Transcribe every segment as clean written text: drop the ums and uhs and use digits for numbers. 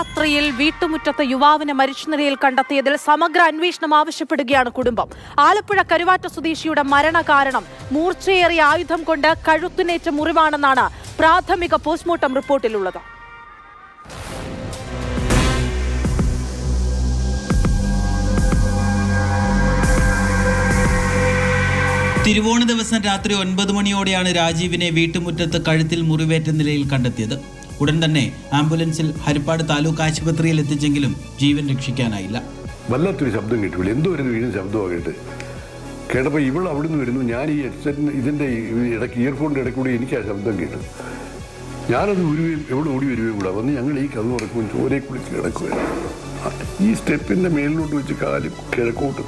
അർദ്ധരാത്രിയിൽ വീട്ടുമുറ്റത്ത് യുവാവിനെ മരിച്ച നിലയിൽ കണ്ടെത്തിയതിൽ സമഗ്ര അന്വേഷണം ആവശ്യപ്പെടുകയാണ് കുടുംബം. ആലപ്പുഴ കരുവാറ്റ സ്വദേശിയുടെ മരണകാരണം മൂർച്ചയേറിയ ആയുധം കൊണ്ട് കഴുത്തിനേറ്റ മുറിവാണെന്നാണ് പ്രാഥമിക പോസ്റ്റ്മോർട്ടം റിപ്പോർട്ടിലുള്ളത്. തിരുവോണ ദിവസം രാത്രി 9 മണിയോടെയാണ് രാജീവിനെ വീട്ടുമുറ്റത്ത് കഴുത്തിൽ മുറിവേറ്റ നിലയിൽ കണ്ടെത്തിയത്. ഉടൻ തന്നെ ആംബുലൻസിൽ ഹരിപ്പാട് താലൂക്ക് ആശുപത്രിയിൽ എത്തിച്ചെങ്കിലും ജീവൻ രക്ഷിക്കാനായില്ല. വല്ലാത്തൊരു ശബ്ദം കേട്ടു, എന്തോ ഒരു വീഴുന്ന ശബ്ദമായിട്ട് കേട്ടപ്പോൾ ഇവൾ അവിടുന്ന് വരുന്നു. ഞാൻ ഈ ഹെഡ്സെറ്റിന് ഇതിൻ്റെ ഇടയ്ക്ക് ഇയർഫോണിൻ്റെ ഇടയ്ക്ക് കൂടി എനിക്ക് ആ ശബ്ദം കേട്ടു. ഞാനത് ഉരുവയും എവിടെ ഓടി വരുകയും കൂടെ വന്ന് ഞങ്ങൾ ഈ കഥ ഉറക്കുമ്പോൾ ചോരയെ കുളിച്ച് കിടക്കുകയാണ്. ഈ സ്റ്റെപ്പിൻ്റെ മേലിലോട്ട് വെച്ച് കാലും കിഴക്കോട്ട്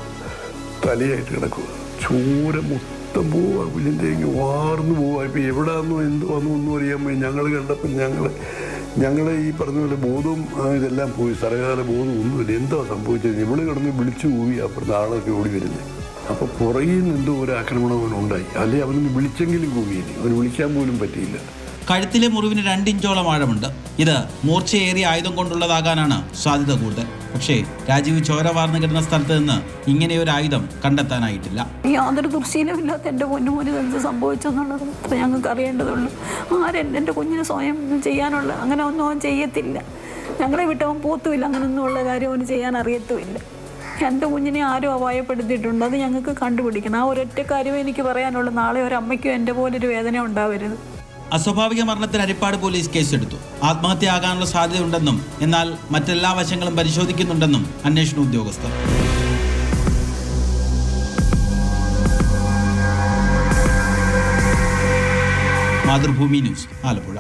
തലയായിട്ട് കിടക്കുക. ചോര മൊത്തം പോവുക, ഇതിൻ്റെ വാർന്നു പോവുക. ഇപ്പം എവിടെയാണെന്നോ എന്തോ വന്നു ഒന്നും അറിയാൻ പോയി. ഞങ്ങൾ കണ്ടപ്പോൾ ഞങ്ങൾ ഈ പറഞ്ഞ പോലെ ബോധവും ഇതെല്ലാം പോയി, സർവകാല ബോധം ഒന്നുമില്ല. എന്തോ സംഭവിച്ചത്? ഇവിടെ കിടന്ന് വിളിച്ചു പോയി. അപ്പുറത്ത് ആളൊക്കെ ഓടി വരുന്നത്. അപ്പോൾ പുറകിൽ നിന്ന് എന്തോ ഒരു ആക്രമണം അവനുണ്ടായി. അല്ലെങ്കിൽ അവനൊന്ന് വിളിച്ചെങ്കിലും കൂവിയില്ല, അവന് വിളിക്കാൻ പോലും പറ്റിയില്ല. കഴുത്തിലെ മുറിവിന് 2 ഇഞ്ചോളം ആഴമുണ്ട്. ഇത് മൂർച്ചയേറിയ ആയുധം കൊണ്ടുള്ളതാകാനാണ് സാധ്യത കൂടുതൽ. പക്ഷേ രാജീവ് ചോര വാർന്നു കിടന്ന സ്ഥലത്ത് നിന്ന് ഇങ്ങനെയൊരു ആയുധം കണ്ടെത്താനായിട്ടില്ല. യാതൊരു ദുർശീലമില്ലാത്ത എൻ്റെ പൊന്നുമോന് എന്ത് സംഭവിച്ചെന്നുള്ളത് ഞങ്ങൾക്ക് അറിയേണ്ടതുള്ളൂ. എൻ്റെ കുഞ്ഞിന് സ്വയം ചെയ്യാനുള്ള അങ്ങനെ ഒന്നും അവൻ ചെയ്യത്തില്ല. ഞങ്ങളെ വിട്ടവൻ പോത്തുമില്ല, അങ്ങനെയൊന്നുമുള്ള കാര്യം അവന് ചെയ്യാൻ അറിയത്തുമില്ല. എൻ്റെ കുഞ്ഞിനെ ആരും അപായപ്പെടുത്തിയിട്ടുണ്ട്, അത് ഞങ്ങൾക്ക് കണ്ടുപിടിക്കണം. ആ ഒരൊറ്റ കാര്യമേ എനിക്ക് പറയാനുള്ളൂ. നാളെ ഒരമ്മയ്ക്കും എൻ്റെ പോലൊരു വേദന ഉണ്ടാവരുത്. അസ്വാഭാവിക മരണത്തിന് ഹരിപ്പാട് പോലീസ് കേസെടുത്തു. ആത്മഹത്യയാകാനുള്ള സാധ്യതയുണ്ടെന്നും എന്നാൽ മറ്റെല്ലാ വശങ്ങളും പരിശോധിക്കുന്നുണ്ടെന്നും അന്വേഷണ ഉദ്യോഗസ്ഥർ. മാതൃഭൂമി ന്യൂസ്, ആലപ്പുഴ.